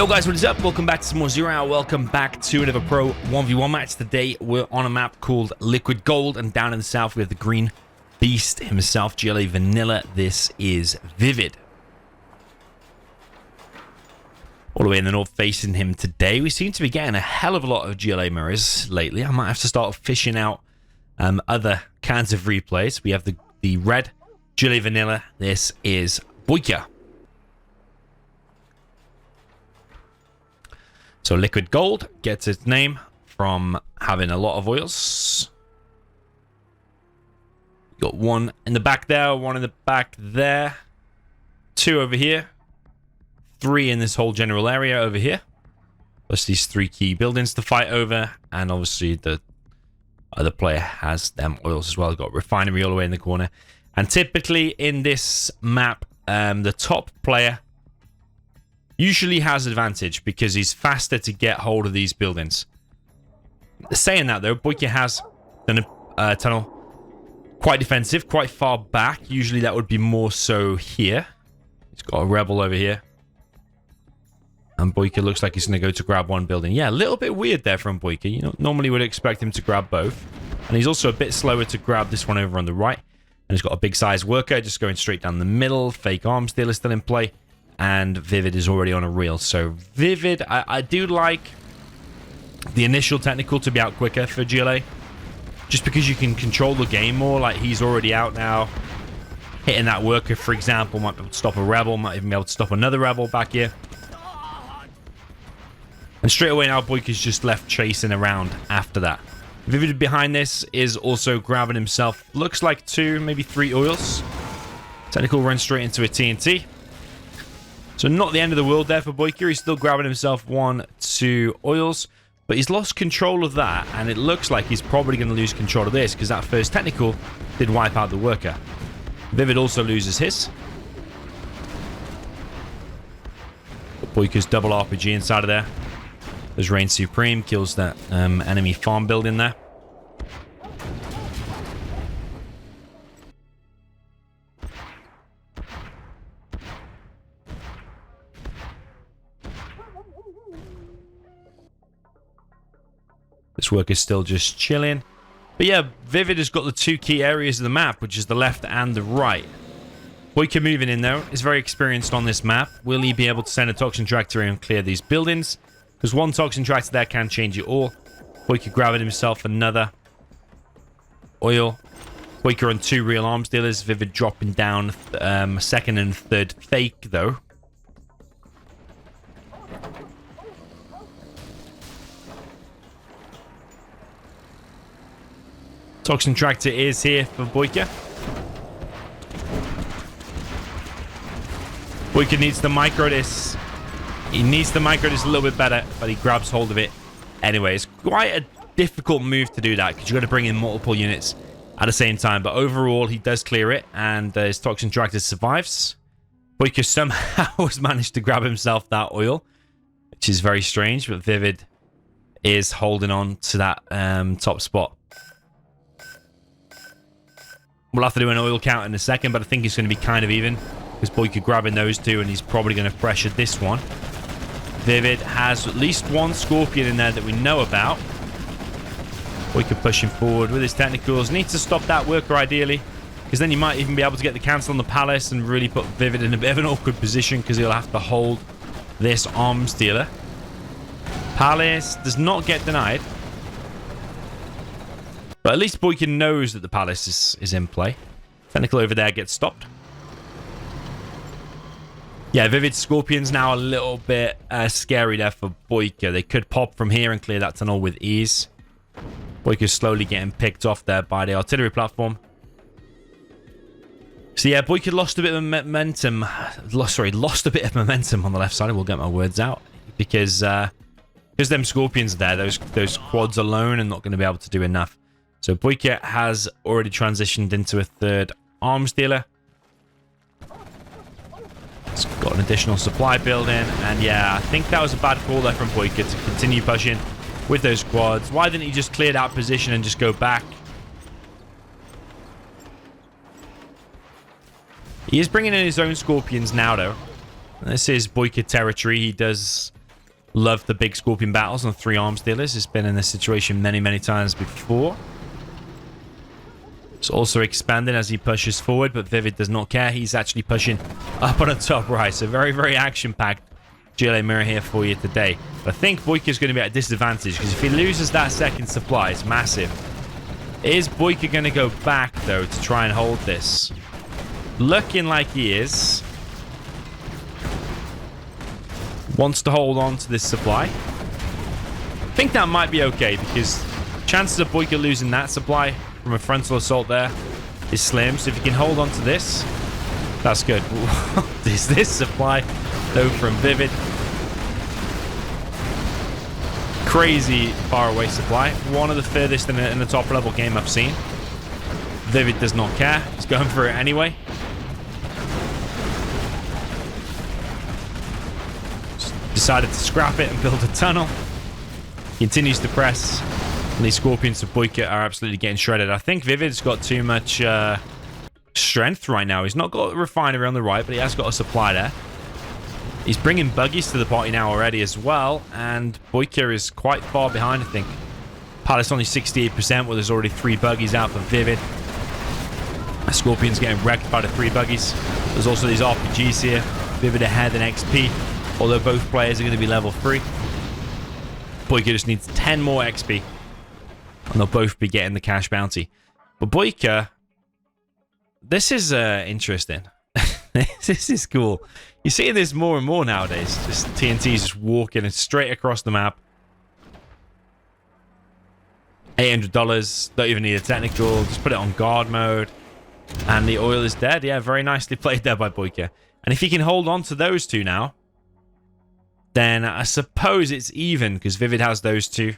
Yo guys, what is up? Welcome back to some more Zero Hour. Welcome back to another Pro 1v1 match. Today we're on a map called Liquid Gold, and down in the south we have the green beast himself, GLA Vanilla. This is ViViD. All the way in the north facing him today. We seem to be getting a hell of a lot of GLA mirrors lately. I might have to start fishing out other kinds of replays. We have the red GLA Vanilla. This is BoYcaH. So Liquid Gold gets its name from having a lot of oils. Got one in the back there, one in the back there, two over here, three in this whole general area over here. Plus these three key buildings to fight over, and obviously the other player has them oils as well. They've got refinery all the way in the corner. And typically in this map, the top player usually has advantage because he's faster to get hold of these buildings. Saying that though, BoYcaH has done a tunnel quite defensive, quite far back. Usually that would be more so here. He's got a rebel over here. And BoYcaH looks like he's going to go to grab one building. Yeah, a little bit weird there from BoYcaH. You know, normally would expect him to grab both. And he's also a bit slower to grab this one over on the right. And he's got a big size worker just going straight down the middle. Fake arms dealer still in play. And ViViD is already on a reel. So ViViD, I do like the initial technical to be out quicker for GLA. Just because you can control the game more. Like, he's already out now. Hitting that worker, for example, might be able to stop a rebel. Might even be able to stop another rebel back here. And straight away now, BoYcaH's just left chasing around after that. ViViD behind this is also grabbing himself. Looks like two, maybe three oils. Technical runs straight into a TNT. So not the end of the world there for BoYcaH. He's still grabbing himself 1, 2 oils. But he's lost control of that. And it looks like he's probably going to lose control of this, because that first technical did wipe out the worker. ViViD also loses his. BoYcaH's double RPG inside of there. There's Reign Supreme. Kills that enemy farm building there. This work is still just chilling. But yeah, ViViD has got the two key areas of the map, which is the left and the right. BoYcaH moving in, though, is very experienced on this map. Will he be able to send a Toxin Tractor in and clear these buildings? Because one Toxin Tractor there can change it all. BoYcaH grabbing himself another oil. BoYcaH on 2 real arms dealers. ViViD dropping down second and third fake, though. Toxin Tractor is here for BoYcaH. BoYcaH needs to micro this. He needs to micro this a little bit better, but he grabs hold of it anyway. It's quite a difficult move to do that, because you've got to bring in multiple units at the same time. But overall, he does clear it, and his Toxin Tractor survives. BoYcaH somehow has managed to grab himself that oil, which is very strange, but ViViD is holding on to that top spot. We'll have to do an oil count in a second, but I think it's going to be kind of even, because BoYcaH grabbing those two, and he's probably going to pressure this one. ViViD has at least one Scorpion in there that we know about. BoYcaH pushing forward with his technicals. Needs to stop that worker ideally, because then you might even be able to get the cancel on the palace and really put ViViD in a bit of an awkward position, because he'll have to hold this arms dealer. Palace does not get denied. But at least BoYcaH knows that the palace is in play. Technical over there gets stopped. Yeah, ViViD Scorpion's now a little bit scary there for BoYcaH. They could pop from here and clear that tunnel with ease. BoYcaH's slowly getting picked off there by the artillery platform. So yeah, BoYcaH lost a bit of momentum. Lost a bit of momentum on the left side. I will get my words out. Because them Scorpions there, those quads alone are not going to be able to do enough. So BoYcaH has already transitioned into a third arms dealer. It's got an additional supply building. And yeah, I think that was a bad call there from BoYcaH to continue pushing with those quads. Why didn't he just clear that position and just go back? He is bringing in his own Scorpions now, though. This is BoYcaH territory. He does Love the big Scorpion battles on 3 arms dealers. It's been in this situation many, many times before. It's also expanding as he pushes forward, but ViViD does not care. He's actually pushing up on the top right. So very, very action-packed GLA mirror here for you today. But I think BoYcaH is going to be at a disadvantage because if he loses that second supply, it's massive. Is BoYcaH going to go back, though, to try and hold this? Looking like he is. Wants to hold on to this supply. I think that might be okay because chances of BoYcaH losing that supply from a frontal assault there is slim. So if you can hold on to this, that's good. Is this supply, though, from ViViD? Crazy far away supply. One of the furthest in the top level game I've seen. ViViD does not care. He's going for it anyway. Decided to scrap it and build a tunnel. Continues to press. And these Scorpions of BoYcaH are absolutely getting shredded. I think ViViD's got too much strength right now. He's not got a refinery on the right, but he has got a supply there. He's bringing buggies to the party now already as well. And BoYcaH is quite far behind, I think. Palace only 68%, where there's already 3 buggies out for ViViD. Scorpion's getting wrecked by the 3 buggies. There's also these RPGs here. ViViD ahead in XP. Although both players are going to be level 3. BoYcaH just needs 10 more XP. And they'll both be getting the cash bounty. But BoYcaH, this is interesting. This is cool. You're seeing this more and more nowadays. Just TNT's just walking straight across the map. $800. Don't even need a technical. Just put it on guard mode. And the oil is dead. Yeah, very nicely played there by BoYcaH. And if he can hold on to those 2 now, then I suppose it's even, because ViViD has those 2.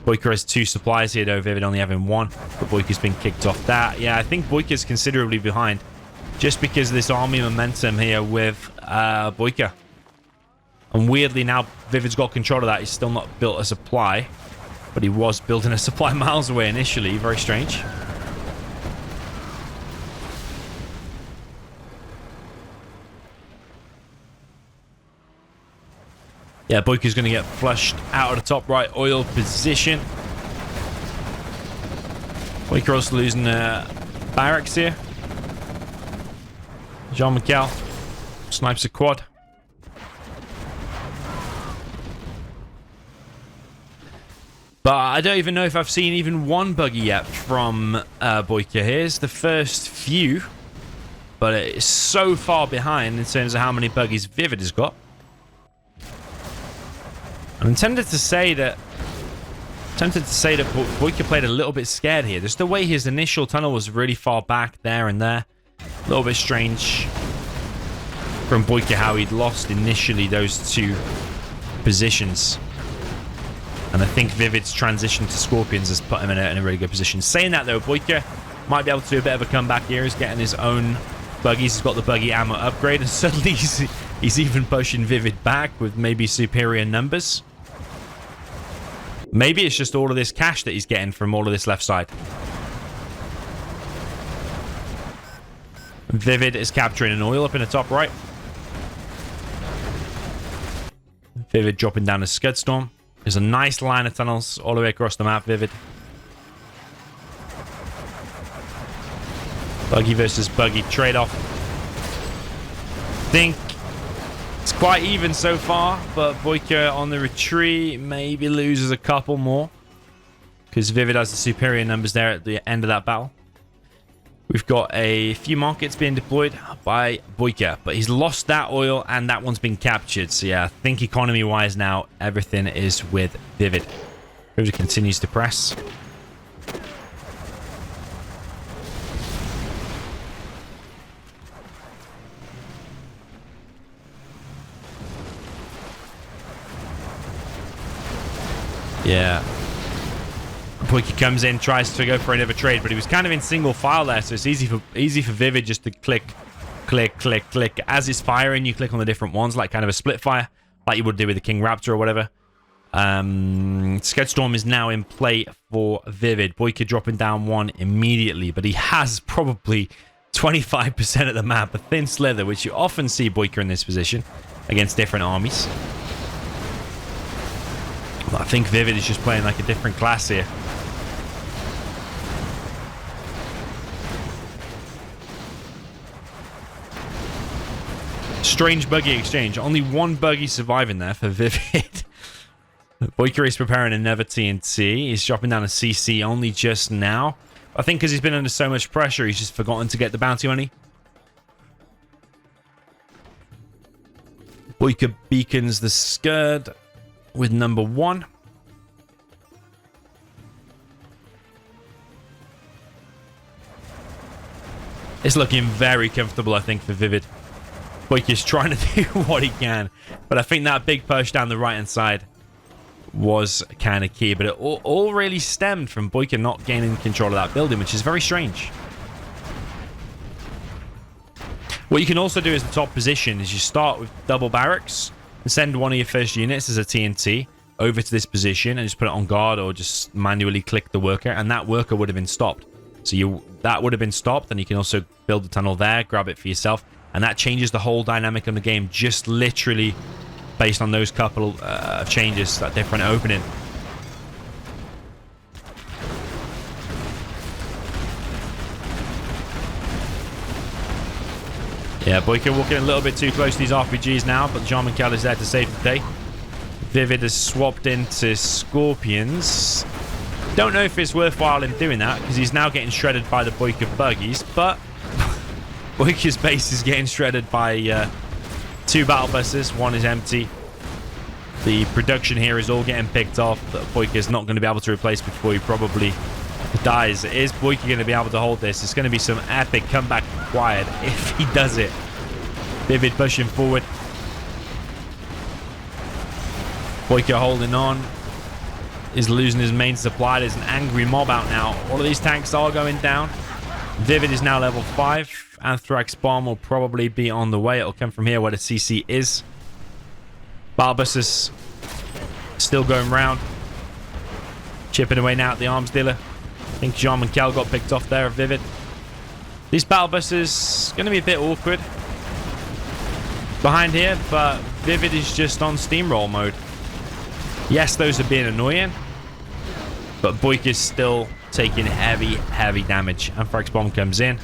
BoYcaH has 2 supplies here, though. ViViD only having 1. But BoYcaH's been kicked off that. Yeah, I think BoYcaH's considerably behind. Just because of this army momentum here with BoYcaH. And weirdly now, ViViD's got control of that. He's still not built a supply. But he was building a supply miles away initially. Very strange. Yeah, BoYcaH's going to get flushed out of the top right oil position. BoYcaH also losing barracks here. Jean-Michel snipes a quad. But I don't even know if I've seen even 1 buggy yet from BoYcaH. Here's the first few. But it's so far behind in terms of how many buggies ViViD has got. I'm tempted to say that BoYcaH played a little bit scared here. Just the way his initial tunnel was really far back there and there. A little bit strange from BoYcaH how he'd lost initially those 2 positions. And I think ViViD's transition to Scorpions has put him in a really good position. Saying that, though, BoYcaH might be able to do a bit of a comeback here. He's getting his own buggies. He's got the buggy ammo upgrade. And suddenly he's even pushing ViViD back with maybe superior numbers. Maybe it's just all of this cash that he's getting from all of this left side. ViViD is capturing an oil up in the top right. ViViD dropping down a Scud Storm. There's a nice line of tunnels all the way across the map, ViViD. Buggy versus buggy trade-off. Think it's quite even so far, but BoYcaH on the retreat maybe loses a couple more. Because ViViD has the superior numbers there at the end of that battle. We've got a few markets being deployed by BoYcaH, but he's lost that oil and that one's been captured. So yeah, I think economy-wise now, everything is with ViViD. ViViD continues to press. Yeah. BoYcaH comes in, tries to go for another trade, but he was kind of in single file there, so it's easy for ViViD just to click, click, click, click. As it's firing, you click on the different ones, like kind of a split fire, like you would do with the King Raptor or whatever. Scud Storm is now in play for ViViD. BoYcaH dropping down 1 immediately, but he has probably 25% of the map, a thin slither, which you often see BoYcaH in this position against different armies. think ViViD is just playing like a different class here. Strange buggy exchange. Only one buggy surviving there for ViViD. BoYcaH is preparing another TNT. He's dropping down a CC only just now. I think because he's been under so much pressure, he's just forgotten to get the bounty money. BoYcaH beacons the Scud with number 1. It's looking very comfortable, I think, for ViViD. BoYcaH is trying to do what he can, but I think that big push down the right-hand side was kind of key, but it all really stemmed from BoYcaH not gaining control of that building, which is very strange. What you can also do as the top position is you start with double barracks and send one of your first units as a TNT over to this position and just put it on guard or just manually click the worker, and that worker would have been stopped. So that would have been stopped, and you can also build a tunnel there, grab it for yourself, and that changes the whole dynamic of the game, just literally based on those couple of changes, that different opening. Yeah, BoYcaH walking a little bit too close to these RPGs now, but DoMiNaToR is there to save the day. ViViD has swapped into Scorpions. Don't know if it's worthwhile in doing that, because he's now getting shredded by the BoYcaH buggies, but BoYcaH's base is getting shredded by 2 battle buses. One is empty. The production here is all getting picked off that BoYcaH is not going to be able to replace before he probably dies. Is BoYcaH going to be able to hold this? It's going to be some epic comeback required if he does it. ViViD pushing forward. BoYcaH holding on. Is losing his main supply. There's an angry mob out now. All of these tanks are going down. ViViD is now level 5. Anthrax bomb will probably be on the way. It'll come from here where the CC is. Barbus is still going round. Chipping away now at the arms dealer. I think DoMiNaToR got picked off there at ViViD. These battle buses going to be a bit awkward behind here, but ViViD is just on steamroll mode. Yes, those are being annoying, but BoYcaH is still taking heavy damage. Anthrax bomb comes in.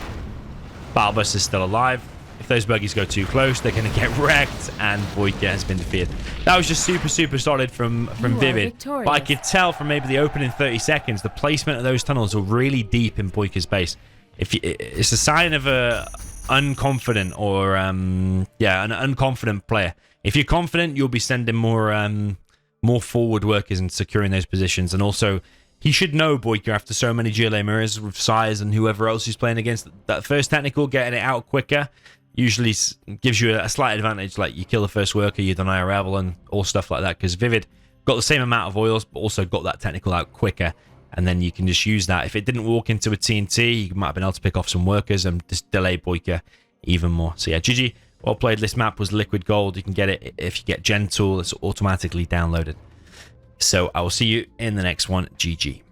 Battle bus is still alive. If those buggies go too close, they're going to get wrecked, and BoYcaH has been defeated. That was just super solid from ViViD. But I could tell from maybe the opening 30 seconds, the placement of those tunnels are really deep in BoYcaH's base. It's a sign of a unconfident or an unconfident player. If you're confident, you'll be sending more forward workers and securing those positions. And also, he should know BoYcaH after so many GLA mirrors with Size and whoever else he's playing against. That first technical, getting it out quicker, usually gives you a slight advantage. Like you kill the first worker, you deny a rebel, and all stuff like that. Because ViViD got the same amount of oils, but also got that technical out quicker. And then you can just use that. If it didn't walk into a TNT, you might have been able to pick off some workers and just delay BoYcaH even more. So yeah, GG. Well played. This map was Liquid Gold. You can get it if you get Gen Tool. It's automatically downloaded. So I will see you in the next one. GG.